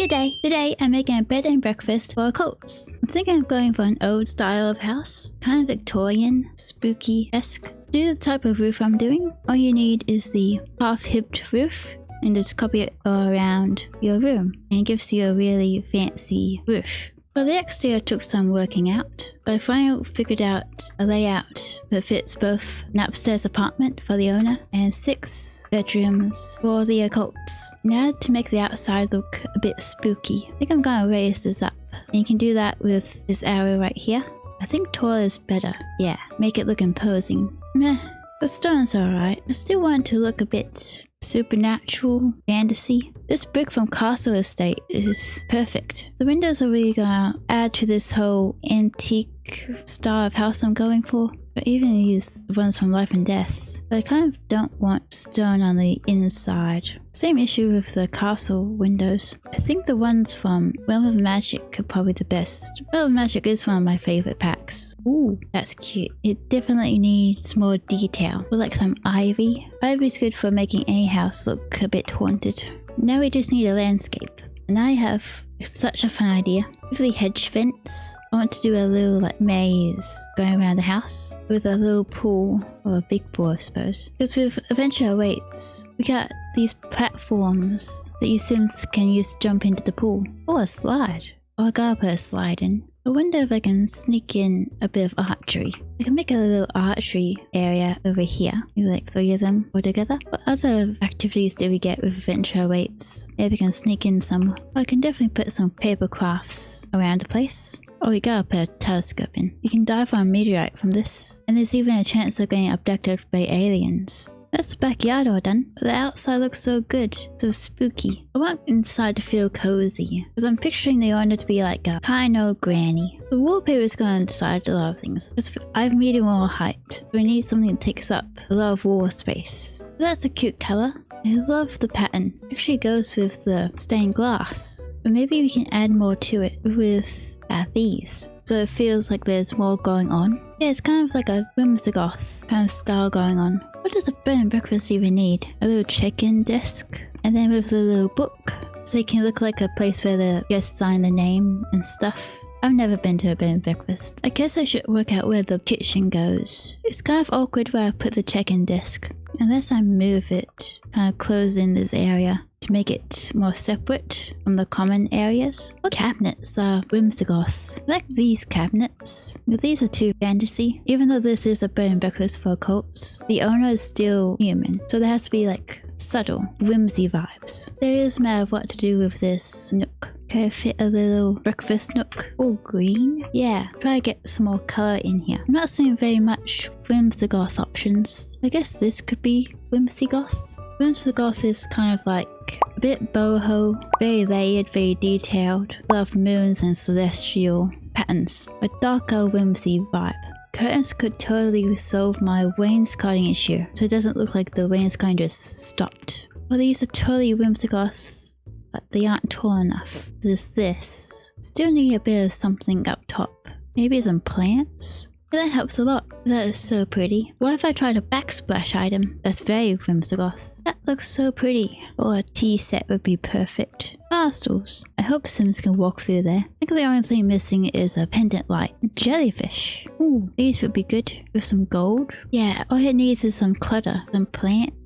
G'day! Today I'm making a bed and breakfast for occults. I'm thinking of going for an old style of house, kind of Victorian, spooky-esque. To do the type of roof I'm doing, all you need is the half-hipped roof and just copy it all around your room, and it gives you a really fancy roof. For the exterior took some working out, but I finally figured out a layout that fits both an upstairs apartment for the owner and 6 bedrooms for the occults. Now to make the outside look a bit spooky, I think I'm gonna raise this up. And you can do that with this arrow right here. I think taller is better. Yeah, make it look imposing. Meh, the stone's alright. I still want it to look a bit supernatural, fantasy. This brick from Castle Estate is perfect. The windows are really gonna add to this whole antique style of house I'm going for. I even use the ones from Life and Death, but I kind of don't want stone on the inside. Same issue with the castle windows. I think the ones from Realm of Magic are probably the best. Realm of Magic is one of my favorite packs. Ooh, that's cute. It definitely needs more detail. Or like some ivy. Ivy's good for making any house look a bit haunted. Now we just need a landscape. And I have such a fun idea. With the hedge fence, I want to do a little like maze going around the house with a little pool, or a big pool I suppose. Because with Adventure Awaits, we got these platforms that you Sims can use to jump into the pool. Or a slide. Or I gotta put a slide in. I wonder if I can sneak in a bit of archery. I can make a little archery area over here. Maybe like 3 of them all together. What other activities do we get with Adventure Awaits? Maybe I can sneak in some. I can definitely put some paper crafts around the place. Oh, we gotta put a telescope in. You can dive on a meteorite from this. And there's even a chance of getting abducted by aliens. That's the backyard all done. But the outside looks so good, so spooky. I want inside to feel cozy, because I'm picturing the owner to be like a kind old granny. The wallpaper is going to decide a lot of things. Because I'm medium wall height, so we need something that takes up a lot of wall space. But that's a cute color. I love the pattern. It actually goes with the stained glass. But maybe we can add more to it with these. So it feels like there's more going on. Yeah, it's kind of like a Whimsigoth kind of style going on. What does a bed and breakfast even need? A little check-in desk? And then with a little book. So it can look like a place where the guests sign the name and stuff. I've never been to a bed and breakfast. I guess I should work out where the kitchen goes. It's kind of awkward where I put the check-in desk. Unless I move it, kind of close in this area to make it more separate from the common areas. What cabinets are Whimsigoth? I like these cabinets. But these are too fantasy. Even though this is a bed and breakfast for occults, the owner is still human. So there has to be like subtle, whimsy vibes. There is a matter of what to do with this nook. Can I fit a little breakfast nook? Oh, green? Yeah, try to get some more color in here. I'm not seeing very much Whimsigoth options. I guess this could be Whimsigoth. Whimsigoth is kind of like a bit boho, very layered, very detailed. Love moons and celestial patterns. A darker whimsy vibe. Curtains could totally solve my wainscoting issue, so it doesn't look like the wainscoting just stopped. Well, these are totally Whimsigoth, but they aren't tall enough. There's this. Still need a bit of something up top. Maybe some plants? That helps a lot. That is so pretty. What if I tried a backsplash item? That's very Whimsigoth. That looks so pretty. Or a tea set would be perfect. Bar stools. I hope Sims can walk through there. I think the only thing missing is a pendant light. Jellyfish. Ooh, these would be good. With some gold. Yeah, all it needs is some clutter. Some plants.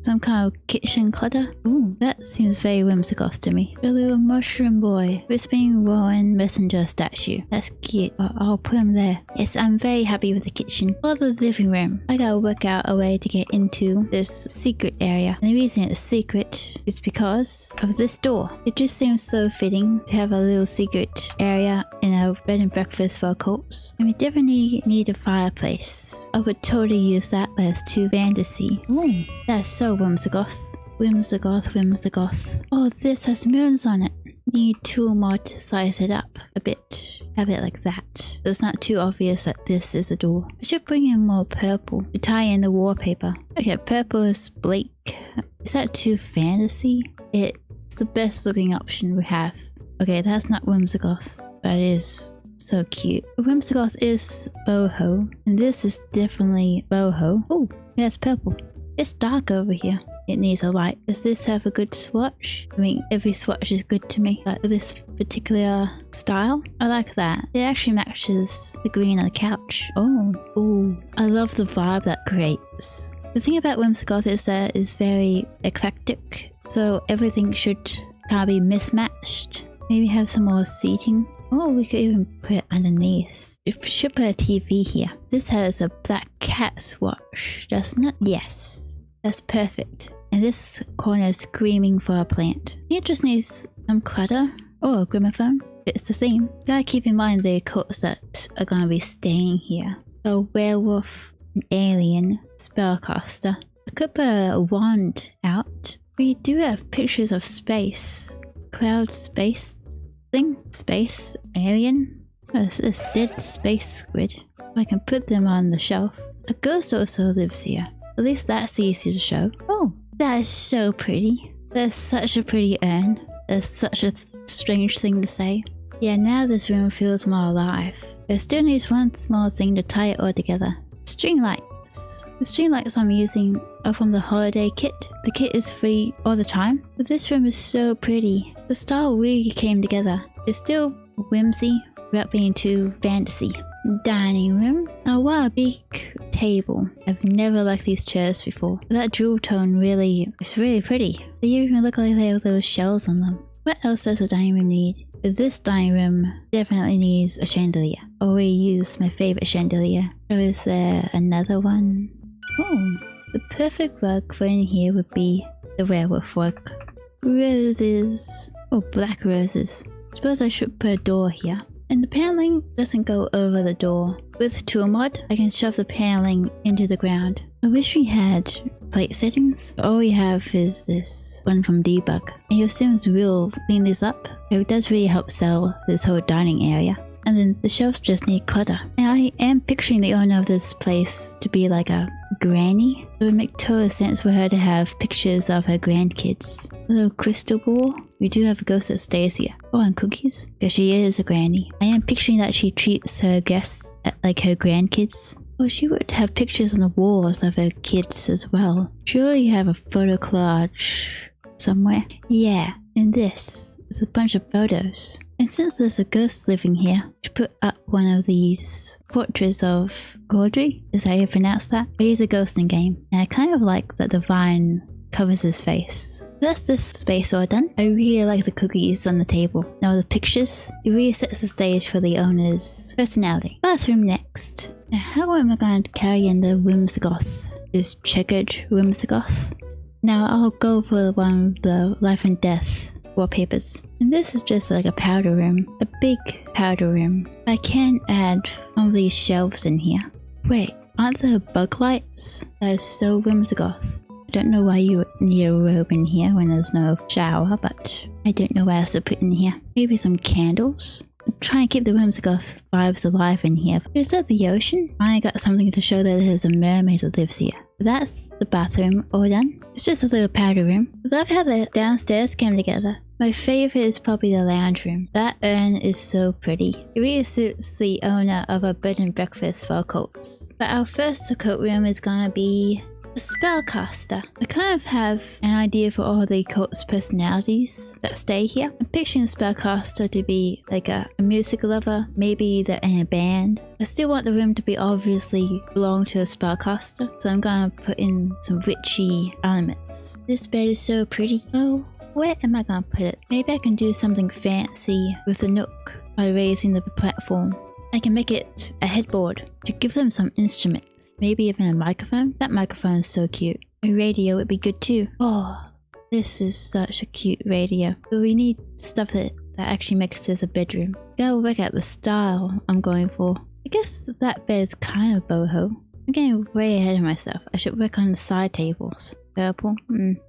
Some kind of kitchen clutter. Ooh, that seems very Whimsigoth to me. A little mushroom boy. Whispering Rowan Messenger statue. That's cute. I'll put him there. Yes, I'm very happy with the kitchen. Or the living room. I gotta work out a way to get into this secret area. And the reason it's secret is because of this door. It just seems so fitting to have a little secret area in a bed and breakfast for occults. And we definitely need a fireplace. I would totally use that, but it's too fantasy. Ooh. That's so Whimsigoth. Whimsigoth, Whimsigoth. Oh, this has moons on it. Need 2 more to size it up a bit. Have it like that. So it's not too obvious that this is a door. I should bring in more purple to tie in the wallpaper. Okay, purple is bleak. Is that too fantasy? It's the best looking option we have. Okay, that's not Whimsigoth, but it is so cute. Whimsigoth is boho, and this is definitely boho. Oh, yeah, it's purple. It's dark over here. it needs a light. Does this have a good swatch? I mean, every swatch is good to me, but this particular style, I like that. It actually matches the green on the couch. Oh, ooh, I love the vibe that creates. The thing about Whimsigoth is that it's very eclectic, so everything should kind of be mismatched. Maybe have some more seating. Oh, we could even put it underneath. We should put a TV here. This has a black cat swatch, doesn't it? Yes, that's perfect. And this corner is screaming for a plant. It just needs some clutter. Oh, a gramophone. It's the theme. Gotta keep in mind the occults that are gonna be staying here. So werewolf, an alien, spellcaster. I could put a wand out. We do have pictures of space. Cloud space thing? Space alien? Oh, it's this dead space squid. I can put them on the shelf. A ghost also lives here. At least that's easy to show. Oh, that is so pretty. That's such a pretty urn. That's such a strange thing to say. Yeah, now this room feels more alive. There still needs one small thing to tie it all together. String lights. The string lights I'm using are from the holiday kit. The kit is free all the time, but this room is so pretty. The style really came together. It's still whimsy without being too fantasy. Dining room. Oh wow, a big table. I've never liked these chairs before. That jewel tone it's really pretty. They even look like they have those shells on them. What else does a dining room need? This dining room definitely needs a chandelier. I already used my favorite chandelier. Or is there another one? Oh, the perfect rug for in here would be the werewolf rug. Roses. Oh, black roses. Suppose I should put a door here. And the paneling doesn't go over the door. With tool mod, I can shove the paneling into the ground. I wish we had plate settings. All we have is this one from Debug. And your Sims will clean this up. It does really help sell this whole dining area. And then the shelves just need clutter. And I am picturing the owner of this place to be like a granny. It would make total sense for her to have pictures of her grandkids. A little crystal ball. We do have a ghost that stays here. Oh, and cookies. Because she is a granny. I am picturing that she treats her guests like her grandkids. Oh, she would have pictures on the walls of her kids as well. Surely you have a photo collage somewhere. Yeah, in this. There's a bunch of photos. And since there's a ghost living here, I should put up one of these portraits of Gaudry. Is that how you pronounce that? But he's a ghost in game. And I kind of like that the vine covers his face. That's this space all done. I really like the cookies on the table. Now the pictures, it really sets the stage for the owner's personality. Bathroom next. Now how am I going to carry in the Whimsigoth? This checkered Whimsigoth? Now I'll go for the one with the life and death wallpapers. And this is just like a powder room. A big powder room. I can add one of these shelves in here. Wait, aren't there bug lights? That is so Whimsigoth. I don't know why you would need a robe in here when there's no shower, but I don't know what else to put in here. Maybe some candles? I'm trying to keep the Whimsigoth vibes alive in here. Is that the ocean? I got something to show that there's a mermaid that lives here. That's the bathroom all done. It's just a little powder room. I love how the downstairs came together. My favorite is probably the lounge room. That urn is so pretty. It really suits the owner of a bed and breakfast for occults. But our first occult room is gonna be a spellcaster. I kind of have an idea for all the occult's personalities that stay here. I'm picturing the spellcaster to be like a music lover, maybe they're in a band. I still want the room to be obviously belong to a spellcaster, so I'm gonna put in some witchy elements. This bed is so pretty. Oh, where am I gonna put it? Maybe I can do something fancy with the nook by raising the platform. I can make it a headboard to give them some instruments. Maybe even a microphone. That microphone is so cute. A radio would be good too. Oh, this is such a cute radio. But we need stuff that actually makes this a bedroom. Gotta work out the style I'm going for. I guess that bed is kind of boho. I'm getting way ahead of myself. I should work on the side tables. Purple?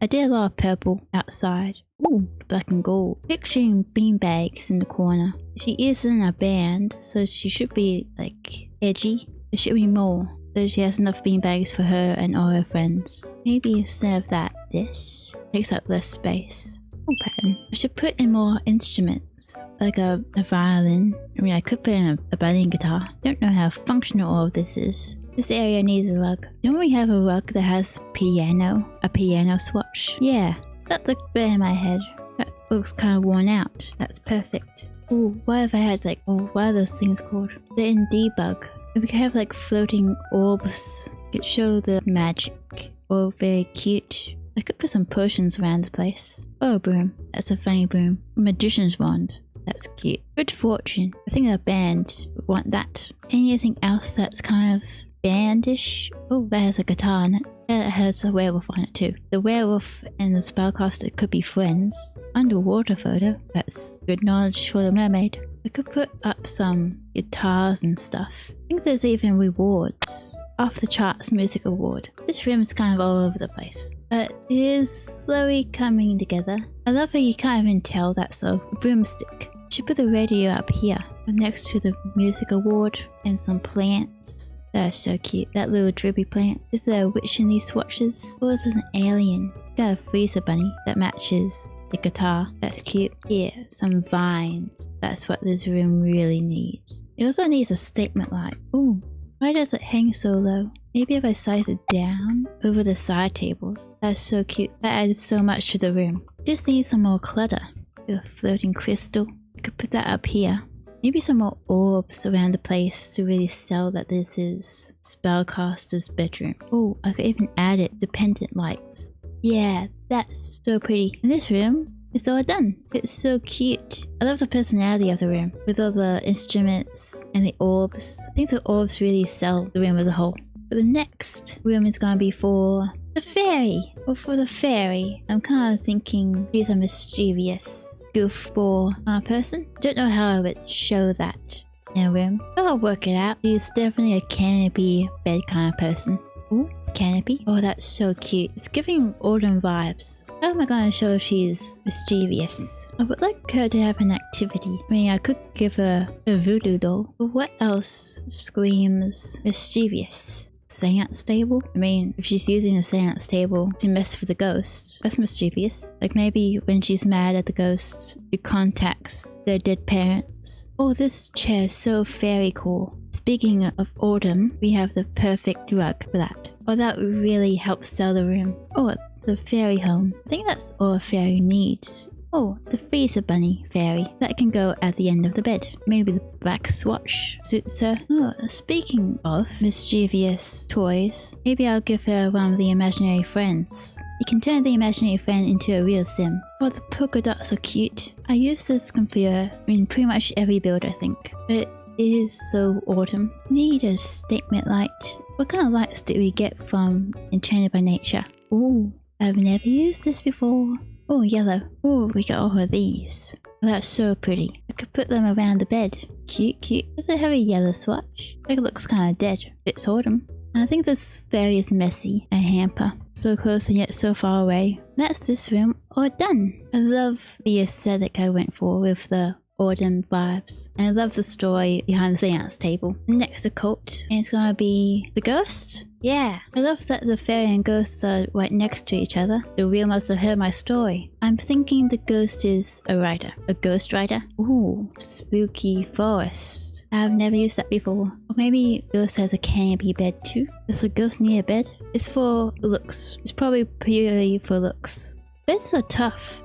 I did a lot of purple outside. Ooh, black and gold. Picturing beanbags in the corner. She is in a band, so she should be like edgy. There should be more, so she has enough beanbags for her and all her friends. Maybe instead of that, this takes up less space. Oh, pattern. I should put in more instruments, like a violin. I mean, I could put in a violin guitar. Don't know how functional all of this is. This area needs a rug. Don't we have a rug that has a piano swatch? Yeah, that looked better in my head. That looks kind of worn out. That's perfect. Oh, what if I had like, what are those things called? They're in debug. If we could have like floating orbs, it could show the magic. Oh, very cute. I could put some potions around the place. Oh, a broom. That's a funny broom. A magician's wand. That's cute. Good fortune. I think a band would want that. Anything else that's kind of bandish? Oh, that has a guitar on it. That has a werewolf on it too. The werewolf and the spellcaster could be friends. Underwater photo. That's good knowledge for the mermaid. I could put up some guitars and stuff. I think there's even rewards. Off the charts music award. This room is kind of all over the place, but it is slowly coming together. I love how you can't even tell that's a broomstick. Should put the radio up here next to the music award and some plants. That is so cute. That little drippy plant. Is there a witch in these swatches? Or is this an alien? Got a freezer bunny that matches the guitar. That's cute. Yeah, some vines. That's what this room really needs. It also needs a statement light. Ooh. Why does it hang so low? Maybe if I size it down over the side tables. That's so cute. That adds so much to the room. Just need some more clutter. A floating crystal. I could put that up here. Maybe some more orbs around the place to really sell that this is Spellcaster's bedroom. Oh, I could even add it dependent lights. Yeah, that's so pretty. In this room, it's all done. It's so cute. I love the personality of the room with all the instruments and the orbs. I think the orbs really sell the room as a whole. But the next room is going to be for the fairy. Or for the fairy. I'm kind of thinking she's a mischievous goofball person. Don't know how I would show that in a room. But I'll work it out. She's definitely a canopy bed kind of person. Ooh. Canopy. Oh, that's so cute. It's giving autumn vibes. How am I going to show she's mischievous? I would like her to have an activity. I mean, I could give her a voodoo doll. But what else screams mischievous? Seance table? I mean, if she's using a seance table to mess with the ghost, that's mischievous. Like maybe when she's mad at the ghost, she contacts their dead parents. Oh, this chair is so very cool. Speaking of autumn, we have the perfect rug for that. Oh, that really helps sell the room. Oh, the fairy home. I think that's all a fairy needs. Oh, the freezer bunny fairy. That can go at the end of the bed. Maybe the black swatch suits her. Oh, speaking of mischievous toys, maybe I'll give her one of the imaginary friends. You can turn the imaginary friend into a real sim. Oh, the polka dots are cute. I use this computer in pretty much every build, I think. But it is so autumn. Need a statement light. What kind of lights did we get from Enchanted by Nature? Ooh, I've never used this before. Oh, yellow. Oh, we got all of these. Oh, that's so pretty. I could put them around the bed. Cute, cute. Does it have a yellow swatch? Like it looks kind of dead. It's autumn. I think this fairy is messy and hamper. So close and yet so far away. That's this room all done. I love the aesthetic I went for with the autumn vibes. And I love the story behind the seance table. Next occult, and it's gonna be the ghost. Yeah, I love that the fairy and ghosts are right next to each other. The real must have heard my story. I'm thinking the ghost is a writer. A ghost writer? Ooh, spooky forest. I've never used that before. Or maybe ghost has a canopy bed too. Does a ghost need a bed? It's for looks. It's probably purely for looks. Beds are tough.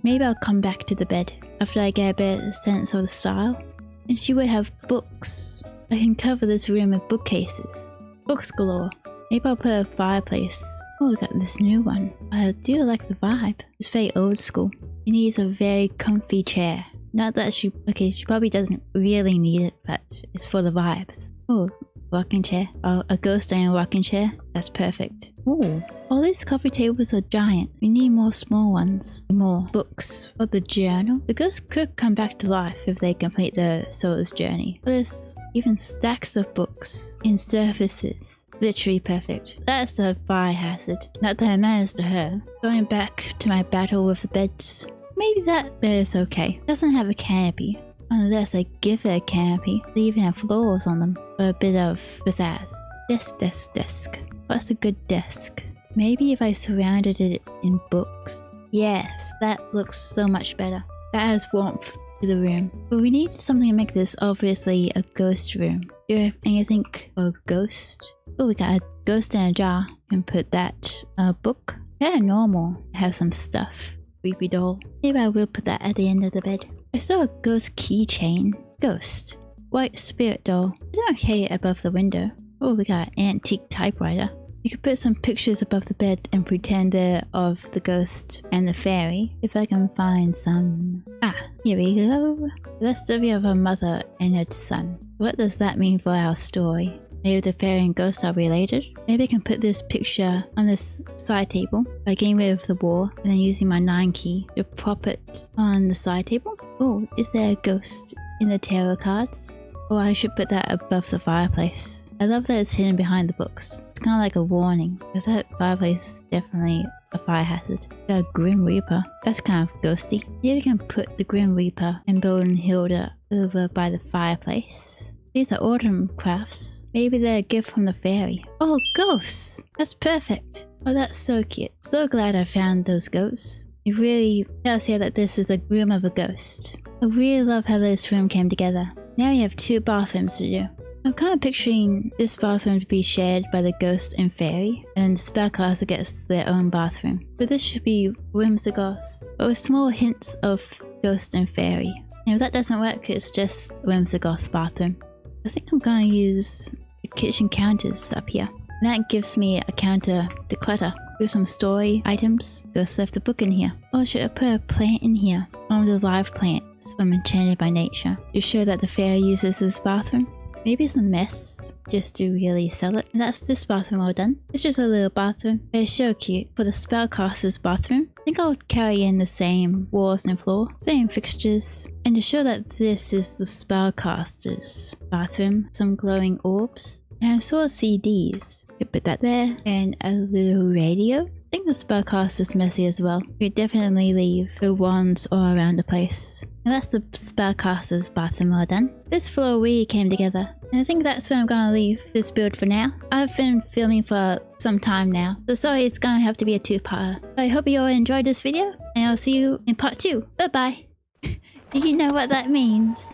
Maybe I'll come back to the bed after I get a better sense of the style. And she would have books. I can cover this room with bookcases. Books galore. Maybe I'll put a fireplace. Oh, we got this new one. I do like the vibe. It's very old school. She needs a very comfy chair. Not that she probably doesn't really need it, but it's for the vibes. Oh, rocking chair. Oh, a ghost and a rocking chair. That's perfect. Ooh. All these coffee tables are giant. We need more small ones. More books. For the journal. The ghost could come back to life if they complete the soul's journey. There's even stacks of books in surfaces. Literally perfect. That's a fire hazard. Not that it matters to her. Going back to my battle with the beds. Maybe that bed is okay. Doesn't have a canopy. Unless I give it a canopy. They even have floors on them for a bit of pizzazz. Desk. What's a good desk? Maybe if I surrounded it in books. Yes, that looks so much better. That has warmth to the room. But we need something to make this obviously a ghost room. Do you have anything for a ghost? Oh, we got a ghost in a jar. Can put that book. Yeah, normal. Have some stuff. Creepy doll. Maybe I will put that at the end of the bed. I saw a ghost keychain. Ghost. White spirit doll. It's okay above the window. Oh, we got an antique typewriter. You could put some pictures above the bed and pretend they're of the ghost and the fairy. If I can find some... Ah, here we go. The story of a mother and her son. What does that mean for our story? Maybe the fairy and ghost are related? Maybe I can put this picture on this side table by getting rid of the wall and then using my 9 key to prop it on the side table. Oh, is there a ghost in the tarot cards? Oh, I should put that above the fireplace. I love that it's hidden behind the books. It's kind of like a warning, because that fireplace is definitely a fire hazard. Got a Grim Reaper. That's kind of ghosty. Here we can put the Grim Reaper and Hilda over by the fireplace. These are autumn crafts. Maybe they're a gift from the fairy. Oh, ghosts! That's perfect. Oh, that's so cute. So glad I found those ghosts. It really tells you that this is a room of a ghost. I really love how this room came together. Now we have 2 bathrooms to do. I'm kind of picturing this bathroom to be shared by the ghost and fairy, and the spellcaster gets their own bathroom. But this should be Whimsigoth, but with small hints of ghost and fairy. And if that doesn't work, it's just Whimsigoth bathroom. I think I'm gonna use the kitchen counters up here. And that gives me a counter to clutter. With some story items. Ghost left a book in here. Or should I put a plant in here? One of the live plants from Enchanted by Nature. To show that the fairy uses this bathroom. Maybe it's a mess, just to really sell it. And that's this bathroom all done. It's just a little bathroom, but it's so cute. For the spellcaster's bathroom, I think I'll carry in the same walls and floor, same fixtures. And to show that this is the spellcaster's bathroom, some glowing orbs. And I saw CDs. Could put that there, and a little radio. I think the spellcaster's messy as well. You definitely leave the wands all around the place. And that's the spellcaster's bathroom all done. This floor really came together. And I think that's where I'm gonna leave this build for now. I've been filming for some time now, so sorry it's gonna have to be a 2-parter. I hope you all enjoyed this video, and I'll see you in part 2. Bye bye! Do you know what that means?